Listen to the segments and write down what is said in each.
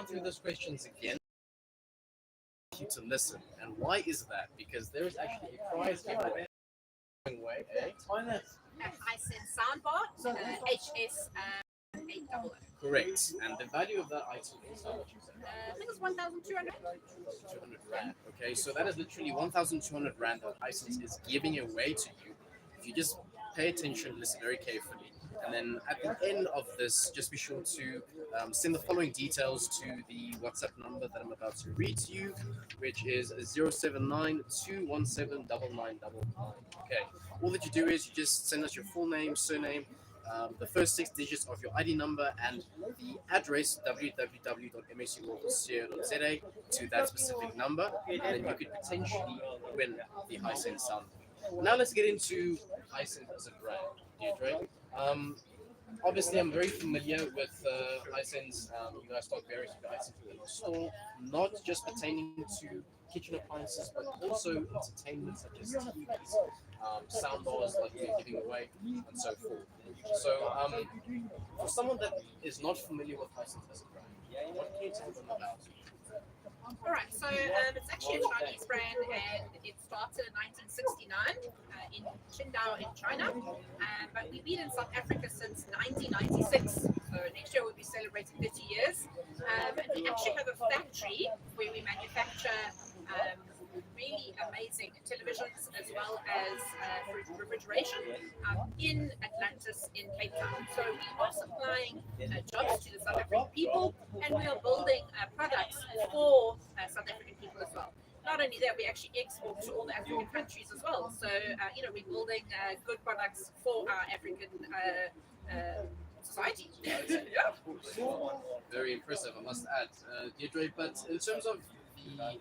through those questions again. You to listen. And why is that? Because there is actually a prize giveaway. Hisense soundbar, HS 800. Correct. And the value of that item is how much you said? I think it's 1,200. 200 Rand. Okay, so that is literally 1,200 Rand that Hisense is giving away to you. If you just pay attention, listen very carefully. And then at the end of this, just be sure to send the following details to the WhatsApp number that I'm about to read to you, which is 079 Okay. All that you do is you just send us your full name, surname, the first 6 digits of your ID number, and the address www.msuworld.co.za to that specific number, and then you could potentially win the Hisense sound. Now let's get into Hisense as a brand, Deidre. Obviously, I'm very familiar with Hisense. You guys stock various items within the store, not just pertaining to kitchen appliances, but also entertainment such as TVs, sound bars like we're giving away, and so forth. So, for someone that is not familiar with Hisense as a brand, what can you tell them about it? Alright, so it's actually a Chinese brand and it started in 1969 in Qingdao in China. But we've been in South Africa since 1996. So next year we'll be celebrating 30 years. And we actually have a factory where we manufacture really amazing televisions as well as refrigeration in Atlantis in Cape Town. So we are supplying jobs to the South African people, and we are building products for South African people as well. Not only that, we actually export to all the African countries as well. So we're building good products for our African society. Yeah. Very impressive, I must add, Deirdre. But in terms of the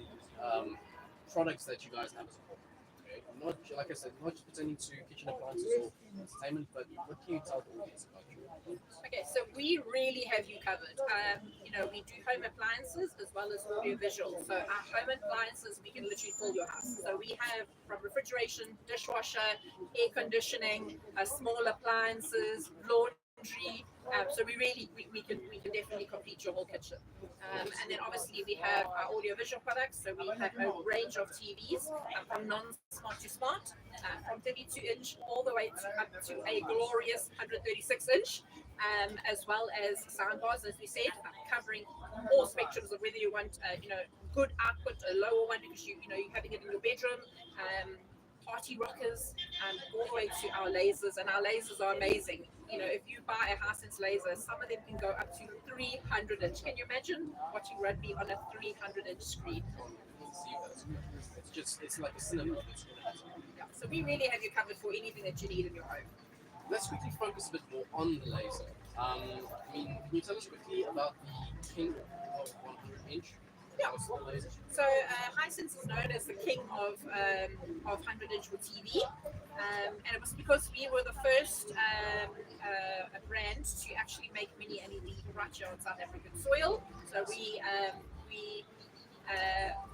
products that you guys have as a whole, okay, not like I said, not just pertaining to kitchen appliances or entertainment, but what can you tell the audience about you? Okay, so we really have you covered. We do home appliances as well as audio visual. So our home appliances, we can literally fill your house. So we have from refrigeration, dishwasher, air conditioning, small appliances, laundry. So we can definitely complete your whole kitchen. And then obviously we have our audio visual products. So we have a range of TVs from non-smart to smart, from 32-inch all the way up to a glorious 136-inch. As well as soundbars, as we said, covering all spectrums of whether you want, good output, a lower one because you're having it in your bedroom, party rockers, all the way to our lasers, and our lasers are amazing. If you buy a Hisense laser, some of them can go up to 300-inch. Can you imagine watching rugby on a 300-inch screen? It's like a cinema. Yeah, so we really have you covered for anything that you need in your home. Let's quickly focus a bit more on the laser. Can you tell us quickly about the king of 100-inch? Yeah. So Hisense is known as the king of 100-inch with TV, and it was because we were the first brand to actually make mini LED right here on South African soil. So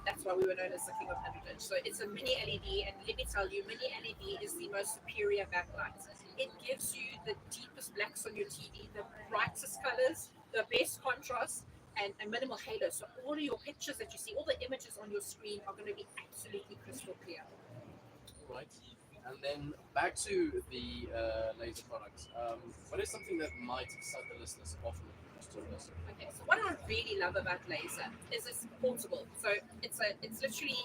that's why we were known as the king of 100-inch. So it's a mini LED, and let me tell you, mini LED is the most superior backlight. It gives you the deepest blacks on your TV, the brightest colors, the best contrast, and a minimal halo. So all of your pictures that you see, all the images on your screen are going to be absolutely crystal clear. Right. And then back to the laser products. What is something that might excite the listeners off of this? Okay, so what I really love about laser is it's portable. So it's literally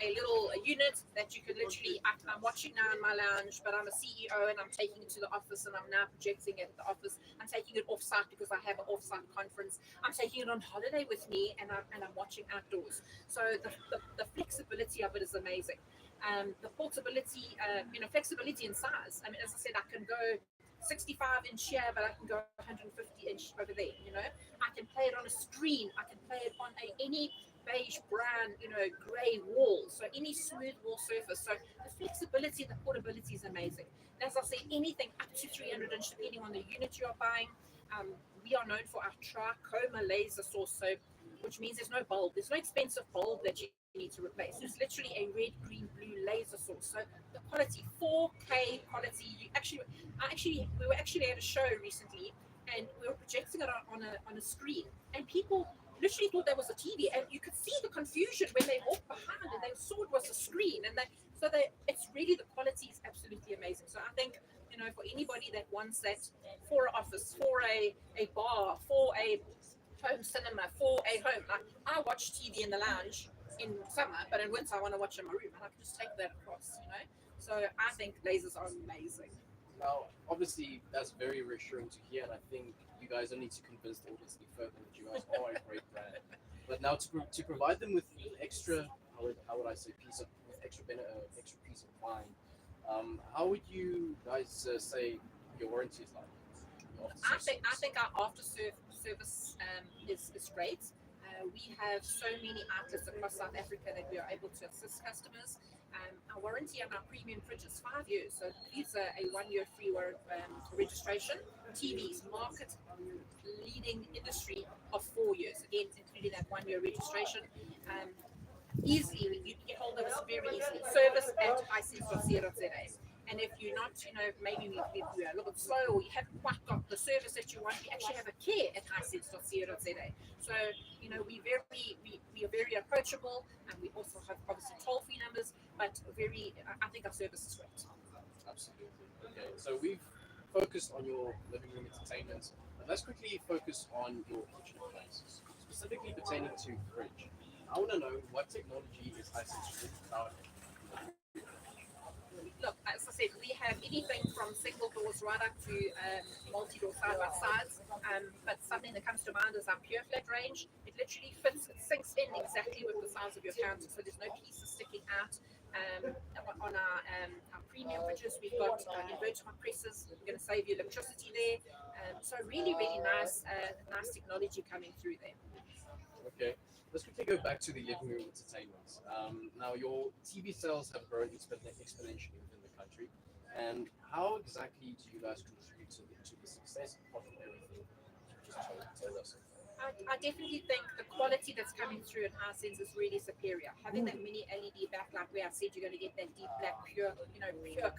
a little unit that you can literally, I'm watching now in my lounge, but I'm a CEO and I'm taking it to the office and I'm now projecting it at the office. I'm taking it off-site because I have an off-site conference. I'm taking it on holiday with me and I'm watching outdoors. So the flexibility of it is amazing. The portability, flexibility in size. I mean, as I said, I can go 65-inch here, but I can go 150-inch over there. I can play it on a screen. I can play it on any beige, brown, grey wall. So any smooth wall surface. So the flexibility, the portability is amazing. And as I say, anything up to 300-inch, depending on the unit you are buying. We are known for our trichroma laser source, which means there's no bulb. There's no expensive bulb that you need to replace. It's literally a red, green, blue laser source. So the quality, 4K quality. We were actually at a show recently, and we were projecting it on a screen, and people literally thought that was a TV, and you could see the confusion when they walked behind and they saw it was a screen, and it's really, the quality is absolutely amazing. So I think, for anybody that wants that for an office, for a bar, for a home cinema, for a home, like I watch TV in the lounge in summer, but in winter I want to watch in my room, and I can just take that across. So I think lasers are amazing. Now, obviously, that's very reassuring to hear, and I think you guys don't need to convince the audience any further that you guys are a great brand. But now, to provide them with an extra, how would I say, with extra piece of mind, how would you guys say your warranty is like? Your I think our service is great. We have so many outlets across South Africa that we are able to assist customers. Our warranty on our premium fridge is 5 years, so it's a 1 year free registration. TVs, market leading industry of 4 years, again, including that 1 year registration. Um, Easily, you can get hold of us very easily. Service at hisense.co.za. And if you're not, maybe we're a little bit slow, or you haven't quite got the service that you want, we actually have a care at hisense.co.za. So, we are very approachable, and we also have obviously toll-free numbers, but I think our service is great. Absolutely. Okay, so we've focused on your living room entertainment, but let's quickly focus on your kitchen appliances, specifically pertaining to fridge. I want to know what technology is Hisense about. Look, as I said, we have anything from single doors right up to multi-door side by sides. But something that comes to mind is our Pure Flat range. It literally fits, it sinks in exactly with the size of your counter, so there's no pieces sticking out. On our premium fridges, we've got inverter compressors. We're going to save you electricity there. So really, really nice technology coming through there. Okay, let's quickly go back to the living room entertainment. Now, your TV sales have grown exponentially within the country, and how exactly do you guys contribute to the success of everything you just told us? I definitely think the quality that's coming through in Hisense is really superior. Having that mini LED backlight, where I said you're going to get that deep black, pure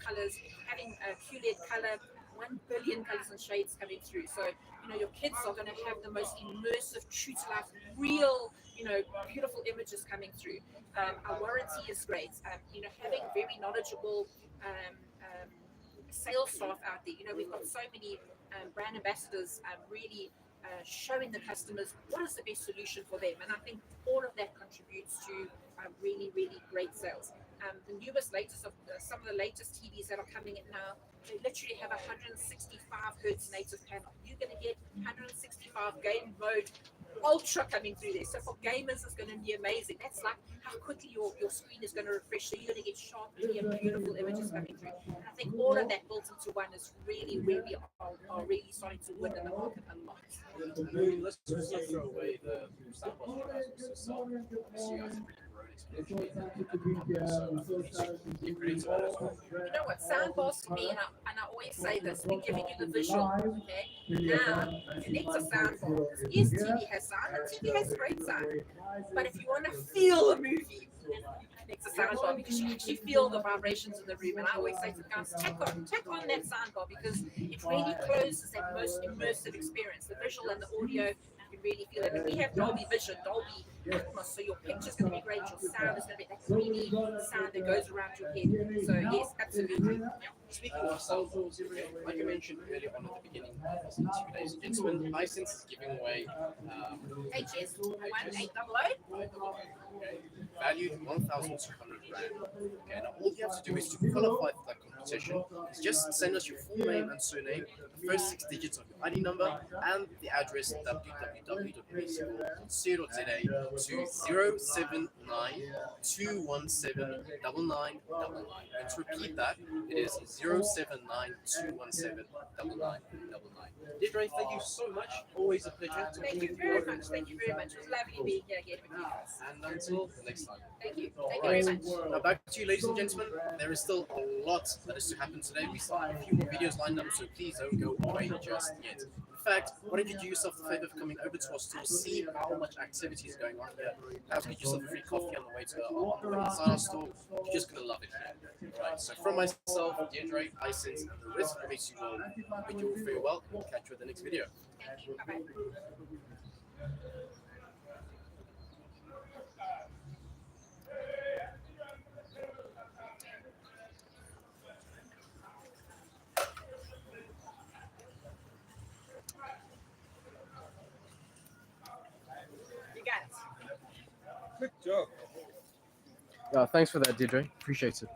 colors, having a QLED color, 1 billion colors and shades coming through. So, your kids are going to have the most immersive, true to life, real, beautiful images coming through. Our warranty is great. Having very knowledgeable sales staff out there. We've got so many brand ambassadors really showing the customers what is the best solution for them. And I think all of that contributes to really, really great sales. The latest of some of the latest TVs that are coming in now, they literally have 165 hertz native panel. You're going to get 165 game mode ultra coming through there. So for gamers, it's going to be amazing. That's like how quickly your screen is going to refresh. So you're going to get sharp, clear, beautiful images coming through. And I think all of that built into one is really, really are really starting to win in the market a lot. And I mean, let's just not throw away the soundbars you guys also sell. Obviously, you guys have really grown exponentially in the market, so give credit to that as well. You know what? Soundbars to me, and I always say this, we're giving you the visual, okay? Now, connect a soundbar. Yes, TV has sound, and TV has great sound. But if you want to feel a movie, connect a soundbar, because you actually feel the vibrations in the room. And I always say to guys, check on that soundbar, because it really closes that most immersive experience, the visual and the audio. You really feel it. And we have Dolby Vision, Dolby Atmos, so your picture's going to be great, your sound is going to be that 3D sound that goes around your head. So yes, absolutely. Yeah. Speaking of soundbars, like I mentioned earlier on at the beginning of this interview, ladies and gentlemen, Hisense is giving away HS 1800. Okay, valued 1,200 rand. Okay, now all you have to do is to qualify for that competition is just send us your full name and surname, the first 6 digits of your ID number, and the address www.basical.co.za to 079-217-9999. And to repeat that, it is 079-217-9999. Deidre, thank you so much. Always a pleasure. Thank you very much. Thank you very much. It was lovely being here again with you guys. And until the next time. Thank you. Thank you very much. Now back to you, ladies and gentlemen. There is still a lot that is to happen today. We still have a few more videos lined up, so please don't go away just yet. In fact, why don't you do yourself the favor of coming over to our store, see how much activity is going on here. Perhaps get yourself a free coffee on the way inside our store. You're just gonna love it here. Right. So from myself, Deidre, Hisense, and the rest of the race, you all bid you all farewell. We'll catch you at the next video. Thank you. Bye bye. Good job. Thanks for that, Deidre. Appreciate it.